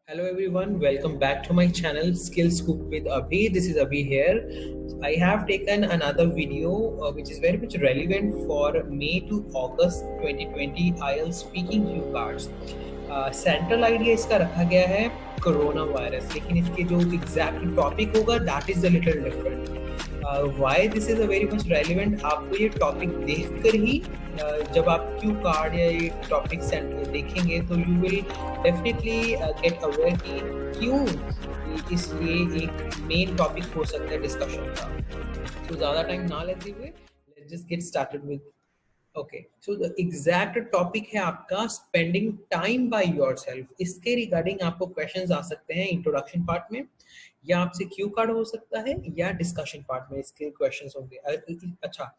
Hello everyone, welcome back to my channel Skill Scoop with Abhi. This is Abhi here. I have taken another video which is very much relevant for May to August 2020 IELTS speaking cue cards. Central idea इसका रखा गया है corona virus, लेकिन इसके जो exact topic होगा that is the little different. Why this is a very much relevant, आपको ये टॉपिक देखकर ही जब आप क्यू कार्ड या ये टॉपिक देखेंगे तो you will definitely get aware कि क्यों इसलिए एक मेन टॉपिक हो सकता है डिस्कशन का. तो ज़्यादा टाइम ना लेते हुए let's just get started with. Okay, so the exact topic है आपका स्पेंडिंग टाइम बाय योरसेल्फ. इसके रिगार्डिंग आपको क्वेश्चंस आ सकते हैं इंट्रोडक्शन पार्ट में, या आपसे क्यू कार्ड हो सकता है, या डिस्कशन पार्ट में इसके क्वेश्चंस होंगे. अच्छा,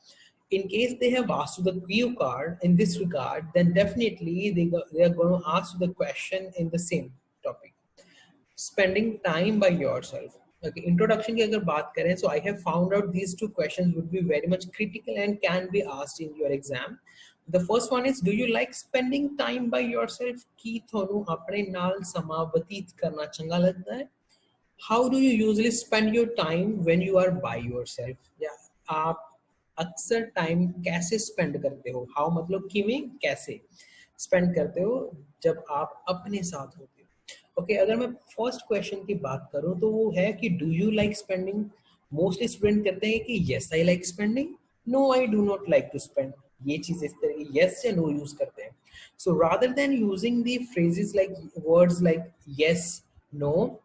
in case they have asked you the cue card in this regard, then definitely they are going to ask you the question in the same topic, spending time by yourself. Okay, introduction की अगर बात करें, so I have found out these two questions would be very much critical and can be asked in your exam. The first one is, do you like spending time by yourself? कि थोनू अपने नाल समा व्यतीत करना चंगा लगता है? How do you usually spend your time when you are by yourself? या आप अक्सर टाइम कैसे स्पेंड करते हो? हाउ मतलब कि में कैसे स्पेंड करते हो जब आप अपने साथ होते हो? ओके, अगर मैं फर्स्ट क्वेश्चन की बात करूं तो वो है कि do you like spending. Mostly student कहते हैं कि yes I like spending, no I do not like to spend. ये चीज इस तरह की यस या नो यूज करते हैं. So rather than using the phrases like words like yes, no,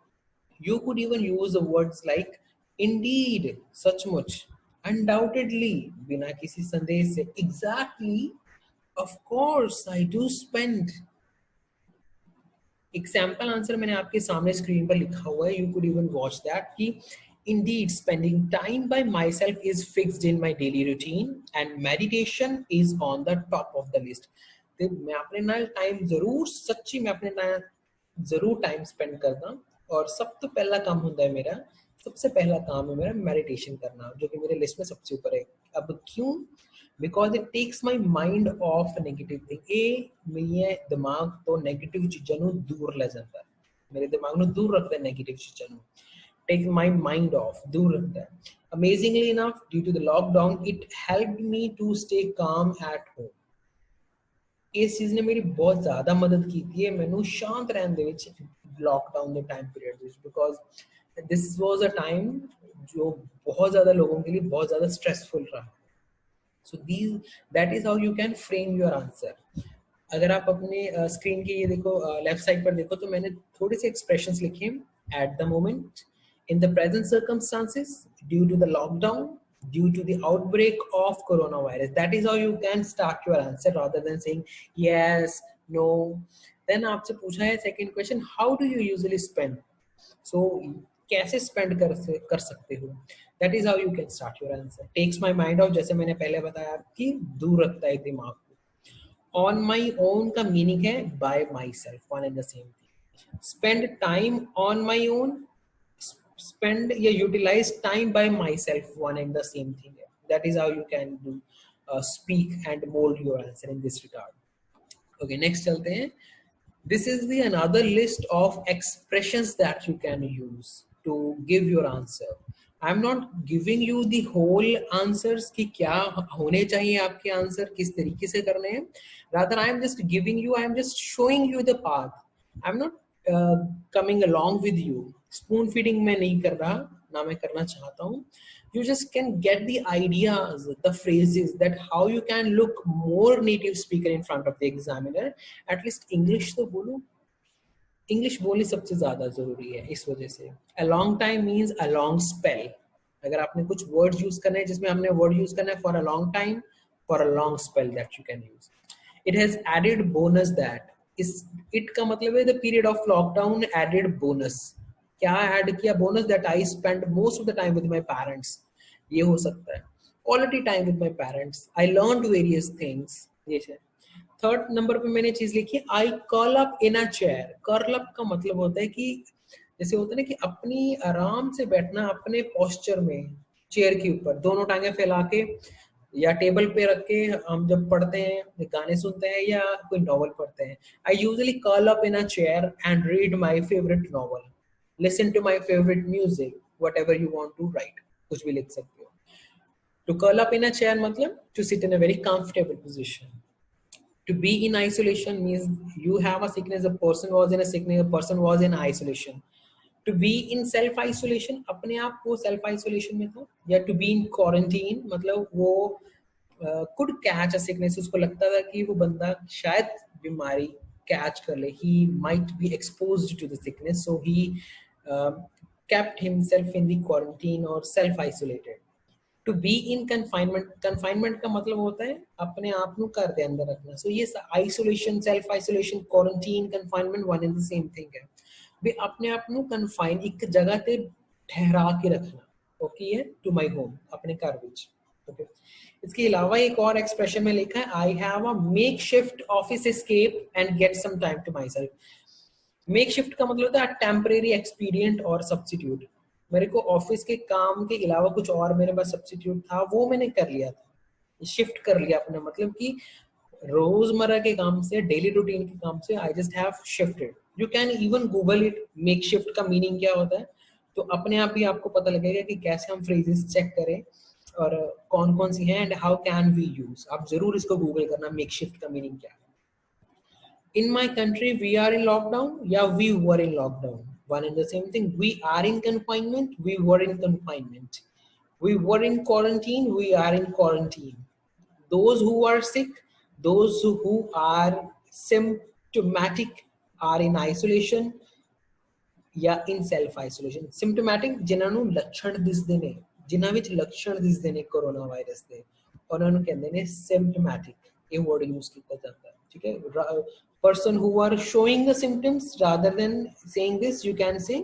you could even use the words like indeed, सचमुच, undoubtedly, बिना किसी संदेश से, exactly, of course I do spend. Example answer मैंने आपके सामने स्क्रीन पर लिखा हुआ है, you could even watch that कि indeed spending time by myself is fixed in my daily routine and meditation is on the top of the list. तो मैं अपने नाल टाइम जरूर, सच्ची मैं अपने नाल जरूर टाइम स्पेंड करता हूँ, और सब तो पहला काम होता है मेरा, सबसे पहला काम है मेरा मेडिटेशन करना, जो कि मेरे लिस्ट में सबसे ऊपर है. अब क्यों? Because it takes my mind of negative thing. ए मेरे दिमाग तो नेगेटिव चीज़ों ਨੂੰ दूर ले जाता है, मेरे दिमाग ਨੂੰ दूर रखता है नेगेटिव चीज़ों ਨੂੰ, take my mind off, दूर रखता है. Amazingly enough, due to the lockdown, it helped me to stay calm at home. इस चीज ने मेरी बहुत ज्यादा मदद की थी है मैनू शांत रहने ਦੇ ਵਿੱਚ लॉकडाउन के टाइम पीरियड ਵਿੱਚ, because this was a time जो बहुत ज्यादा लोगों के लिए बहुत ज्यादा स्ट्रेसफुल रहा. So that is how you can frame your answer. अगर आप अपने स्क्रीन की ये देखो, लेफ्ट साइड पर देखो, तो मैंने थोड़े से एक्सप्रेशंस लिखे हैं. At the moment, in the present circumstances, due to the lockdown, due to the outbreak of coronavirus. That is how you can start your answer rather than saying yes, no. Then आपसे पूछा है second question, how do you usually spend? So कैसे spend कर सकते हो? That is how you can start your answer. Takes my mind off, जैसे मैंने पहले बताया कि दूर रखता है दिमाग को. On my own का meaning है by myself, one and the same thing. Spend time on my own, spend या utilize time by myself, one and the same thing. That is how you can do speak and mold your answer in this regard. Okay, next चलते हैं. This is the another list of expressions that you can use to give your answer. I'm not giving you the whole answers कि क्या होने चाहिए आपके answer, किस तरीके से करने हैं. Rather, I am just giving you, I am just showing you the path. I'm not coming along with you. Spoon feeding मैं नहीं कर रहा, ना मैं करना चाहता हूँ. You just can get the ideas, the phrases, that how you can look more native speaker in front of the examiner. At least English तो बोलो, इंग्लिश बोलनी सबसे ज्यादा जरूरी है. इस वजह से a long time means a long spell. अगर आपने कुछ वर्ड यूज करना है जिसमें हमने वर्ड यूज करना है for a long time, for a long spell, that you can use. It has added bonus that is, it का मतलब है the period of lockdown added bonus. क्या ऐड किया bonus? That I spend most of the time with my parents. ये हो सकता है quality time with my parents. I learn various things. ये है. थर्ड नंबर पे मैंने चीज लिखी, आई curl up in a chair. Curl up का मतलब होता है कि जैसे होता है ना कि अपनी आराम से बैठना अपने पोस्चर में, चेयर के ऊपर दोनों टांगे फैला के या टेबल पे रख के हम जब पढ़ते हैं, गाने सुनते हैं या कोई नॉवल पढ़ते हैं, I usually curl up in a chair and read my favourite novel, listen to my favourite music, whatever you want to write, कुछ भी लिख सकते हो. To curl up in a chair मतलब to sit in a very comfortable position. To be in isolation means you have a sickness, a person was in a sickness, a person was in isolation. To be in self isolation, अपने आप वो self isolation में था. या to be in quarantine मतलब वो could catch a sickness, उसको लगता था कि वो बंदा शायद बीमारी catch कर ले, he might be exposed to the sickness, so he kept himself in the quarantine or self isolated. To be in confinement, confinement का मतलब होता है अपने आप को घर के अंदर रखना. सो ये isolation, self isolation, quarantine, confinement one and the same thing है. भी अपने आप को कन्फाइन एक जगह पे ठहरा के रखना. ओके है टू माई होम, अपने घर विच. ओके, इसके अलावा एक और एक्सप्रेशन में लिखा है, I have a makeshift office escape and get some time to myself. Makeshift का मतलब होता है टेम्परेरी एक्सपीरियंट और सब्सिट्यूट. मेरे को ऑफिस के काम के अलावा कुछ और मेरे पास सब्सिट्यूट था, वो मैंने कर लिया था, शिफ्ट कर लिया अपने, मतलब कि रोजमर्रा के काम से, डेली रूटीन के काम से I just have shifted. You can even Google it, make shift का मीनिंग क्या होता है, तो अपने आप ही आपको पता लगेगा कि कैसे हम फ्रेजेस चेक करें और कौन कौन सी हैं and how can we use. आप जरूर इसको गूगल करना, मेक शिफ्ट का मीनिंग क्या है. In my country, we are in lockdown. Yeah, we were in lockdown. One and the same thing. We are in confinement. We were in confinement. We were in quarantine. We are in quarantine. Those who are sick, those who are symptomatic are in isolation. या in self isolation. Symptomatic जिन्हां ਨੂੰ ਲੱਛਣ ਦਿਸਦੇ ਨੇ, ਜਿਨ੍ਹਾਂ ਵਿੱਚ ਲੱਛਣ ਦਿਸਦੇ ਨੇ ਕੋਰੋਨਾ ਵਾਇਰਸ ਦੇ, ਉਹਨਾਂ ਨੂੰ ਕਹਿੰਦੇ ਨੇ ਸਿम्टोमैटिक. ਇਹ ਵਰਡ ਯੂਜ਼ ਕੀਤਾ ਜਾਂਦਾ ਹੈ. ठीक है, person who are showing the symptoms, rather than saying this you can say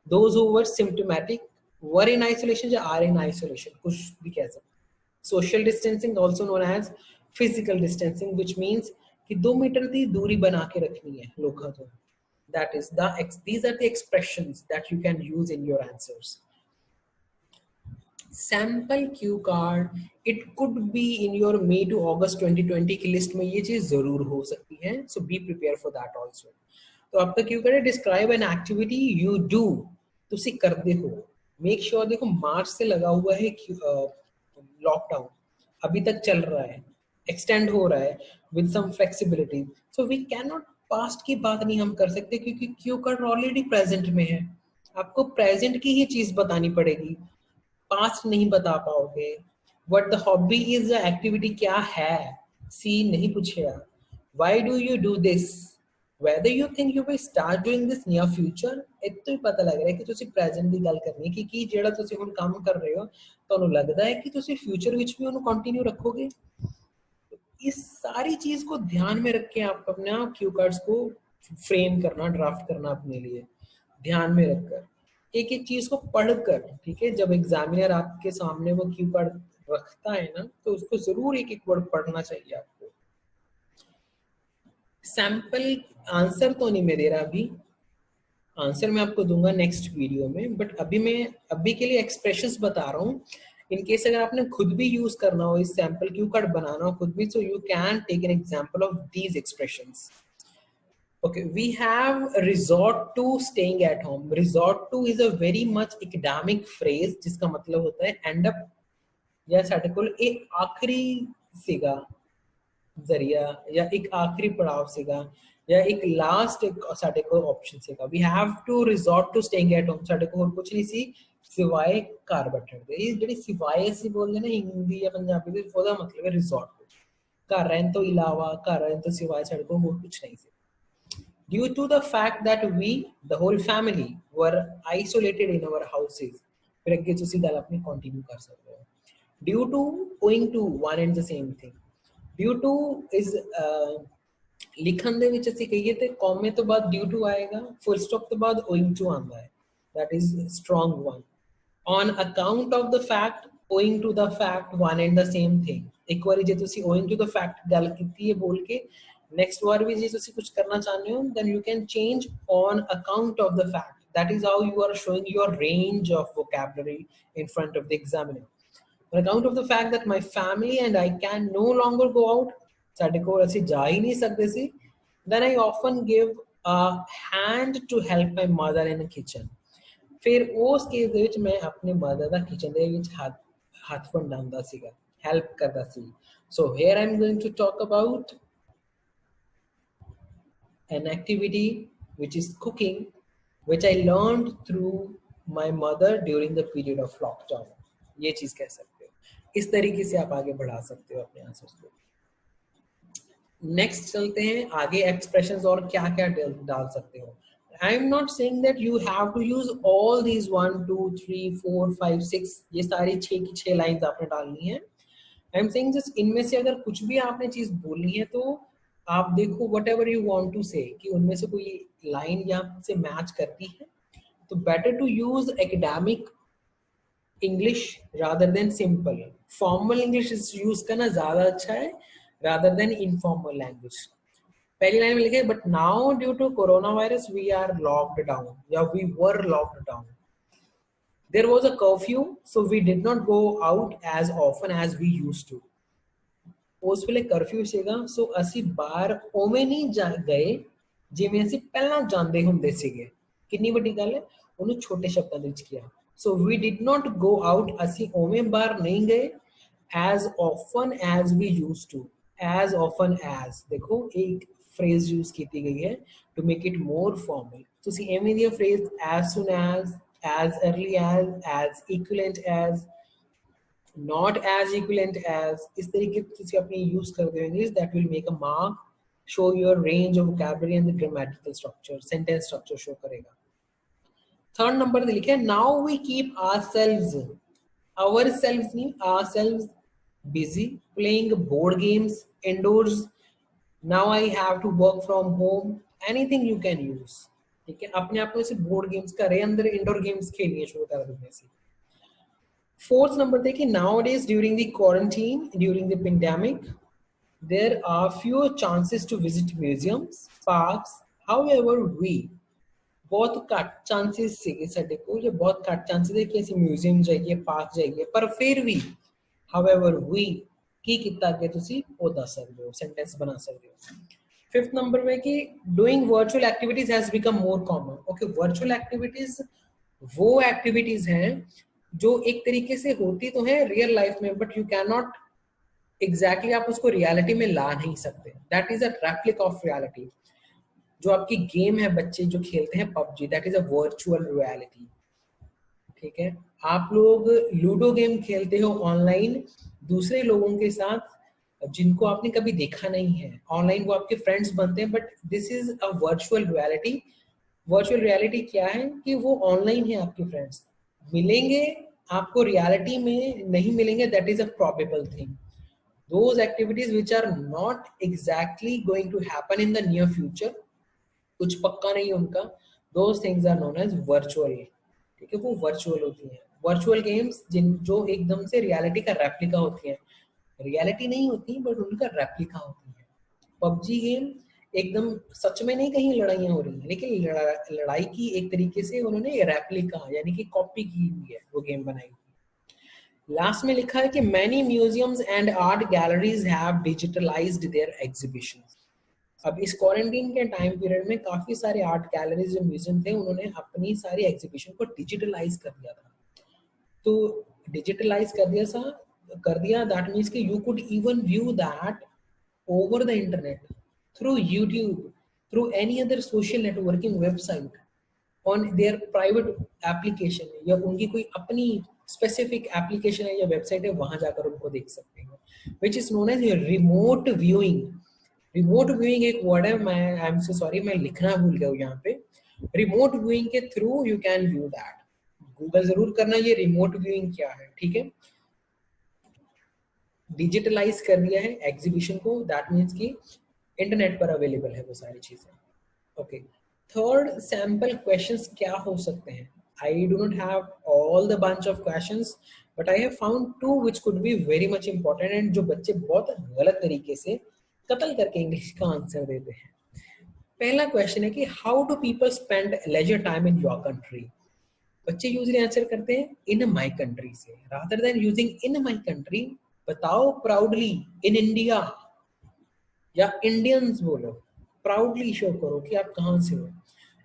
those who were symptomatic were in isolation या are in isolation, कुछ भी कह सकते. social distancing also known as physical distancing, which means कि 2 metre की दूरी बना के रखनी है लोगों को. that is these are the expressions that you can use in your answers. Sample cue card, it could be in your May to August 2020 की लिस्ट में ये चीज जरूर हो सकती है, so be prepare for that also. तो आपका क्यू कार्ड है, describe an activity you do, तुसी करते हो. मेक श्योर, देखो मार्च से लगा हुआ है लॉकडाउन, अभी तक चल रहा है, एक्सटेंड हो रहा है with some flexibility. So we can not past की बात नहीं हम कर सकते क्योंकि क्यू कार्ड ऑलरेडी प्रेजेंट में है. आपको प्रेजेंट की ही चीज बतानी पड़ेगी, पास्ट नहीं बता पाओगे. What the hobby is, the activity क्या है, सी नहीं पूछेगा. Why do you do this, whether you think you will start doing this near future, इतना ही पता लग रहा है कि ਤੁਸੀਂ प्रेजेंट ਦੀ ਗੱਲ ਕਰਨੀ ਹੈ ਕਿ ਜਿਹੜਾ ਤੁਸੀਂ ਹੁਣ ਕੰਮ ਕਰ ਰਹੇ ਹੋ ਤੁਹਾਨੂੰ ਲੱਗਦਾ है कि ਤੁਸੀਂ फ्यूचर ਵਿੱਚ भी ਉਹਨੂੰ कंटिन्यू रखोगे. इस सारी चीज को ध्यान में रख के आप अपने क्यू कार्ड्स को फ्रेम करना, ड्राफ्ट करना अपने लिए ध्यान में रखकर, एक एक चीज को पढ़कर. ठीक है, जब एग्जामिनर आपके सामने वो क्यू कार्ड रखता है ना, तो उसको जरूर एक एक वर्ड पढ़ना चाहिए आपको. सैंपल आंसर तो नहीं मैं दे रहा अभी, आंसर मैं आपको दूंगा नेक्स्ट वीडियो में, बट अभी के लिए एक्सप्रेशंस बता रहा हूँ. इन केस अगर आपने खुद भी यूज करना हो, इस सैंपल क्यू कार्ड बनाना हो खुद भी, so you can take an example of these expressions. Okay, we have resort to staying at home. Resort to is a very much academic phrase जिसका मतलब होता है end up या साढ़े को एक आखिरी सीगा जरिया या एक आखिरी पड़ाव सीगा या एक लास्ट एक साढ़े को ऑप्शन सीगा. We have to resort to staying at home. साढ़े को और कुछ नहीं सी सिवाय घर बैठने दे. ये जड़ी सिवाय सी बोलते ना हिंदी या पंजाबी में, वो दा मतलब है resort. घर रहने तो इलावा, घर रहने तो सिवाय साढ़े को और कुछ नहीं सी. Due to the fact that we, the whole family, were isolated in our houses. फिर अगे तुसी गल अपनी कंटिन्यू कर सकते हो. Due to, owing to, one and the same thing. Due to is लिखन दे विच ਅਸੀਂ कहिए ते कॉमे तो बाद due to आएगा, full stop तो बाद owing to आंदा है. That is strong one. On account of the fact, owing to the fact, one and the same thing. एक बार जे तुसी owing to the fact गल कीती है बोल के, next बार भी जे तुसी कुछ करना चाहते हो, then you can change on account of the fact. That is how you are showing your range of vocabulary in front of the examiner. on account of the fact that my family and I can no longer go out, ਸਾਡੇ ਕੋਲ ਅਸੀਂ ਜਾ ਹੀ ਨਹੀਂ ਸਕਦੇ ਸੀ, then I often give a hand to help my mother in the kitchen. ਫਿਰ ਉਸ case ਦੇ ਵਿੱਚ ਮੈਂ ਆਪਣੇ ਮਦਰ ਦਾ ਕਿਚਨ ਦੇ ਵਿੱਚ ਹੱਥ ਵੰਡਾਉਂਦਾ ਸੀਗਾ, ਹੈਲਪ ਕਰਦਾ ਸੀ. So here I'm going to talk about an activity which is cooking, which I learned through my mother during the period of lockdown. ये चीज कह सकते हो, इस तरीके से आप आगे बढ़ा सकते हो अपने आंसर्स को. नेक्स्ट चलते हैं आगे, एक्सप्रेशंस और क्या क्या डाल सकते हो. I am not saying that you have to use all these 1 2 3 4 5 6 ये सारी 6 की 6 लाइंस आपने डालनी है. I am saying just इनमें से अगर कुछ भी आपने चीज बोलनी है तो आप देखो whatever you want to say कि उनमें से कोई लाइन यहाँ से मैच करती है, तो better to use academic English rather than simple. Formal English use करना ज्यादा अच्छा है rather than informal language. पहली लाइन में लिखे but now due to coronavirus we are locked down, या we were locked down. There was a curfew so we did not go out as often as we used to. ਉਸ ਵੇਲੇ curfew ਸੀਗਾ ਸੋ ਅਸੀਂ ਬਾਹਰ ਉਵੇਂ ਨਹੀਂ ਗਏ ਜਿਵੇਂ ਅਸੀਂ ਪਹਿਲਾਂ ਜਾਂਦੇ ਹੁੰਦੇ ਸੀਗੇ. ਕਿੰਨੀ ਵੱਡੀ ਗੱਲ ਹੈ, ਉਹਨੂੰ ਛੋਟੇ ਸ਼ਬਦਾਂ ਦੇ ਵਿੱਚ ਕਿਹਾ. So we did not go out, ਅਸੀਂ ਉਵੇਂ ਬਾਹਰ ਨਹੀਂ ਗਏ as often as we used to. As often as ਦੇਖੋ ਇੱਕ phrase use ਕੀਤੀ ਗਈ ਹੈ to make it more formal. ਤੁਸੀਂ ਐਵੇਂ ਦੀ phrase as soon as early as equivalent as, not as equivalent as, इस तरीके से ਤੁਸੀਂ अपनी use करते हो English, that will make a mark, show your range of vocabulary and the grammatical structure, sentence structure show करेगा. Third number पे लिखे now we keep ourselves नहीं ourselves busy playing board games indoors. Now I have to work from home. Anything you can use. ठीक है, अपने आप को ऐसे बोर्ड गेम्स करे, अंदर इंडोर गेम्स खेलने शुरू कर देने से. फोर्थ नंबर देखिए nowadays during the quarantine, during the pandemic, there are fewer chances to visit museums, parks. However, we बहुत घट चांसेस सीगे साडे को, ये बहुत घट चांसेस है कि ਅਸੀਂ म्यूजियम जाइए, पार्क जाइए, पर फिर भी however we की कितना के तुसी वो दस सकते हो, सेंटेंस बना सकते हो. फिफ्थ नंबर में कि doing virtual activities has become more common. Okay, virtual activities वो एक्टिविटीज हैं जो एक तरीके से होती तो है रियल लाइफ में, but you can not exactly आप उसको रियलिटी में ला नहीं सकते. That is a replica of reality. जो आपकी गेम है बच्चे जो खेलते हैं PUBG, that is a virtual reality. ठीक है, आप लोग लूडो गेम खेलते हो ऑनलाइन दूसरे लोगों के साथ जिनको आपने कभी देखा नहीं है, ऑनलाइन वो आपके फ्रेंड्स बनते हैं, but this is a virtual reality. Virtual reality क्या है कि वो ऑनलाइन है, आपके फ्रेंड्स मिलेंगे आपको रियलिटी में नहीं मिलेंगे, that is a probable thing. Those activities which are not exactly going to happen in the near future, कुछ पक्का नहीं उनका, those things are known as virtual. ठीक है, वो वर्चुअल होती हैं. वर्चुअल गेम्स जो एकदम से रियलिटी का रेप्लिका होती है, रियलिटी नहीं होती बट उनका रेप्लिका होती है. पबजी गेम एकदम सच में नहीं कहीं लड़ाइयाँ हो रही हैं, लेकिन लड़ाई की एक तरीके से उन्होंने रेप्लिका यानी कि कॉपी की हुई है, वो गेम बनाई. लास्ट में लिखा है कि many museums and art galleries have digitalized their exhibitions. अब इस क्वारंटीन के टाइम पीरियड में काफी सारे आर्ट गैलरीज जो म्यूजियम थे उन्होंने अपनी सारी एग्जीबिशन को डिजिटलाइज कर दिया था. तो डिजिटलाइज कर दिया दैट मीन्स कि you could even view that over the internet through YouTube, through any other social networking website, on their private application, या उनकी कोई अपनी स्पेसिफिक एप्लीकेशन है या वेबसाइट है, वहां जाकर उनको देख सकते हैं, which is known as remote viewing. Remote viewing एक वर्ड है, मैं आई एम सो सॉरी मैं लिखना भूल गया हूँ यहाँ पे. रिमोट व्यूइंग के through you can view that. Google जरूर करना ये रिमोट व्यूइंग क्या है. ठीक है, डिजिटलाइज कर दिया है एग्जीबिशन को, दैट मीन्स कि इंटरनेट पर अवेलेबल है वो सारी चीजें. ओके, थर्ड सैंपल क्वेश्चंस क्या हो सकते हैं. I do not have all the bunch of questions, but I have found two which could be very much important and जो बच्चे बहुत गलत तरीके से कत्ल करके इंग्लिश का आंसर देते हैं. पहला क्वेश्चन है कि how do people spend leisure time in your country? बच्चे यूजली आंसर करते हैं इन माई कंट्री से, rather than using in my country बताओ प्राउडली इन इंडिया या इंडियंस बोलो, प्राउडली शो करो कि आप कहाँ से हो।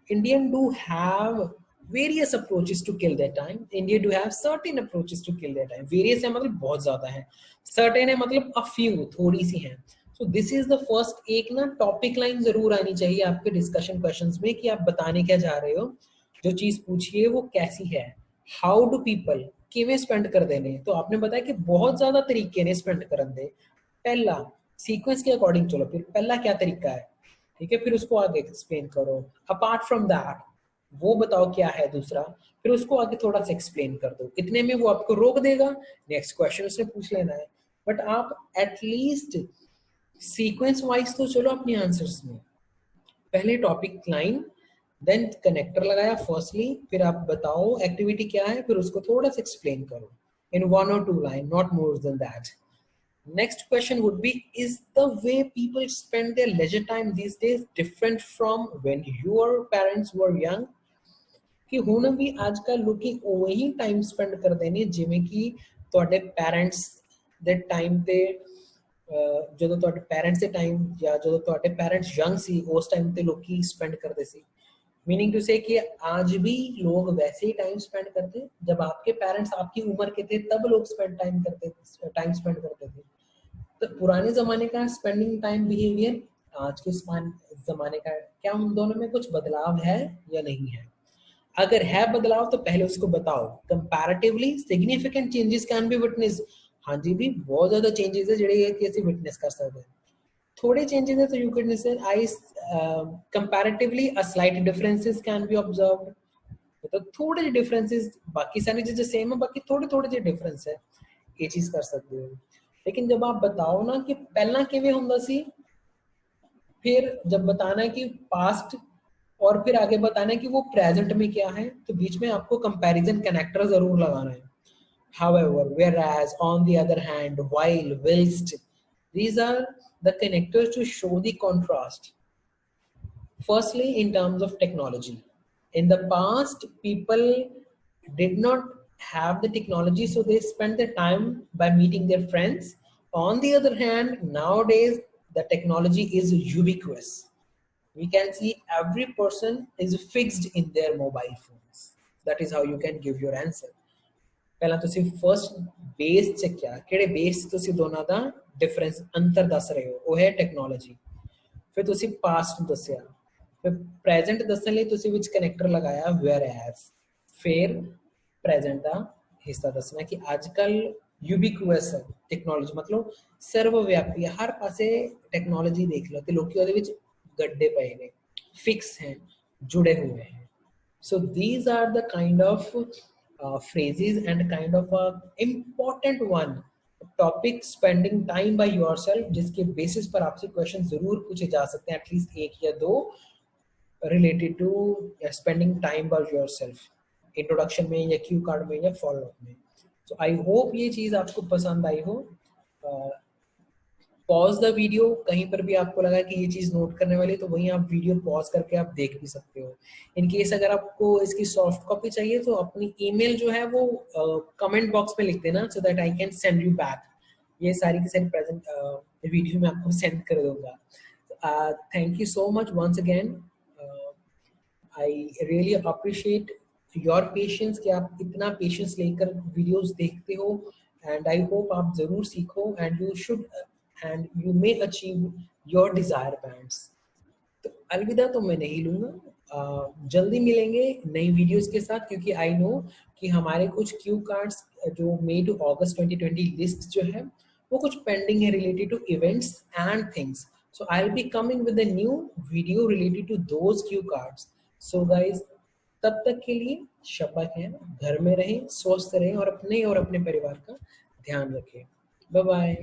Indian do have various approaches to kill their time. India do have certain approaches to kill their time. Various है मतलब बहुत ज्यादा है, certain है मतलब a few, थोड़ी सी हैं। So this is the first, एक ना टॉपिक लाइन जरूर आनी चाहिए आपके डिस्कशन क्वेश्चंस में कि आप बताने क्या जा रहे हो, जो चीज पूछिए वो कैसी है। हाउ डू पीपल, किवें स्पेंड कर देने, तो आपने बताया कि बहुत ज्यादा तरीके ने स्पेंड करन दे। पहला सीक्वेंस के अकॉर्डिंग चलो, फिर पहला क्या तरीका है, ठीक है, फिर उसको आगे एक्सप्लेन करो। अपार्ट फ्रॉम दैट वो बताओ क्या है दूसरा, फिर उसको आगे थोड़ा सा एक्सप्लेन कर दो। इतने में वो आपको रोक देगा, नेक्स्ट क्वेश्चन उसने पूछ लेना है। बट आप एटलीस्ट सीक्वेंस वाइज तो चलो अपने आंसर्स में, पहले टॉपिक लाइन देन कनेक्टर लगाया फर्स्टली, फिर आप बताओ एक्टिविटी क्या है, फिर उसको थोड़ा सा एक्सप्लेन करो इन 1 or 2 line, not more than that. Next question would be, is the way people spend their leisure time these days different from when your parents were young? ਕਿ ਹੁਣ ਵੀ ਅੱਜ ਕੱਲ ਲੋਕੀ ਉਹੀ ਟਾਈਮ ਸਪੈਂਡ ਕਰਦੇ ਨੇ ਜਿਵੇਂ ਕਿ ਤੁਹਾਡੇ ਪੈਰੈਂਟਸ ਦੇ ਟਾਈਮ ਤੇ, ਜਦੋਂ ਤੁਹਾਡੇ ਪੈਰੈਂਟਸ ਦੇ ਟਾਈਮ ਜਾਂ ਜਦੋਂ ਤੁਹਾਡੇ ਪੈਰੈਂਟਸ ਯੰਗ ਸੀ ਉਸ ਟਾइम पे ਲੋਕੀ स्पेंड करते थे। मीनिंग टू से कि आज भी लोग वैसे ही टाइम स्पेंड करते, जब आपके पेरेंट्स आपकी उम्र के थे तब लोग टाइम स्पेंड करते थे। तो पुराने जमाने का स्पेंडिंग टाइम बिहेवियर, आज के जमाने का, क्या उन दोनों में कुछ बदलाव है या नहीं है? अगर है बदलाव तो पहले उसको बताओ। Comparatively significant changes can be witness, हाँ जी भी बहुत ज्यादा चेंजेस है ਜਿਹੜੇ ਕਿ ਅਸੀਂ विटनेस कर सकते हैं। थोड़े चेंजेस है तो you can say I comparatively a slight differences can be observed, मतलब थोड़े ਜਿਹੇ डिफरेंसेस, बाकी सारी चीजें सेम है, बाकी थोड़े थोड़े ਜਿਹੇ डिफरेंस है, ये चीज कर सकते हो। लेकिन जब आप बताओ ना कि पहला किवें हुंदा सी, फिर जब बताना है कि पास्ट, और फिर आगे बताना है कि वो प्रेजेंट में क्या है, तो बीच में आपको कंपैरिजन कनेक्टर जरूर लगाना है। However, whereas, on the other hand, while, whilst, these are the connectors to show the contrast. Firstly, in terms of technology, in the past, people did not have the technology, so they spent their time by meeting their friends. On the other hand, nowadays, the technology is ubiquitous. We can see every person is fixed in their mobile phones. That is how you can give your answer. ਪਹਿਲਾਂ ਤੁਸੀਂ first base ਚੱਕਿਆ, ਕਿਹੜੇ base ਤੁਸੀਂ ਦੋਨਾਂ ਦਾ difference ਅੰਤਰ ਦੱਸ ਰਹੇ ਹੋ, ਉਹ ਹੈ ਟੈਕਨੋਲੋਜੀ। ਫਿਰ ਤੁਸੀਂ ਪਾਸਟ ਦੱਸਿਆ, ਫਿਰ ਪ੍ਰੈਜ਼ੈਂਟ ਦੱਸਣ ਲਈ ਤੁਸੀਂ ਵਿੱਚ ਕਨੈਕਟਰ ਲਗਾਇਆ ਵੇਅਰ ਐਜ਼, ਫਿਰ ਪ੍ਰੈਜ਼ੈਂਟ ਦਾ ਹਿੱਸਾ ਦੱਸਣਾ ਕਿ ਅੱਜ ਕੱਲ ਯੂਬੀਕੁਅਸ ਹੈ ਟੈਕਨੋਲੋਜੀ, ਮਤਲਬ ਸਰਵ ਵਿਆਪੀ ਹੈ, ਹਰ ਪਾਸੇ ਟੈਕਨੋਲੋਜੀ ਦੇਖ ਲਓ ਤੇ ਲੋਕੀ ਉਹਦੇ ਵਿੱਚ ਗੱਡੇ ਪਏ ਨੇ, ਫਿਕਸ ਹੈ, जुड़े हुए हैं। So these are the kind of phrases and kind of a important one topic, spending time by yourself, जिसके बेसिस पर आपसे क्वेश्चन जरूर पूछे जा सकते हैं, एटलीस्ट एक या दो related to spending time by yourself, introduction में या क्यू कार्ड में या फॉलो अप में। तो आई होप ये चीज आपको पसंद आई हो। पॉज द वीडियो, कहीं पर भी आपको लगा कि ये चीज नोट करने वाली, तो वहीं आप वीडियो पॉज करके आप देख भी सकते हो। इन केस अगर आपको इसकी सॉफ्ट कॉपी चाहिए तो अपनी ईमेल जो है वो कमेंट बॉक्स में लिख देना, so that I can send you back. ये सारी की सारी प्रेजेंट वीडियो मैं आपको सेंड कर दूंगा। Thank you so much once again, I really appreciate your patience कि आप इतना पेशेंस लेकर वीडियोस देखते हो, एंड आई होप आप जरूर सीखो and you should and you may achieve your desired bands। तो अलविदा तो मैं नहीं लूंगा, जल्दी मिलेंगे नई वीडियोस के साथ, क्योंकि आई नो कि हमारे कुछ क्यू कार्ड्स जो मई टू अगस्त 2020 लिस्ट जो है वो कुछ पेंडिंग है related to events and things. So I will be coming with a new video related to those Q cards. So guys, तब तक के लिए शपथ है, घर में रहें, स्वस्थ रहें और अपने परिवार का ध्यान रखें। Bye bye.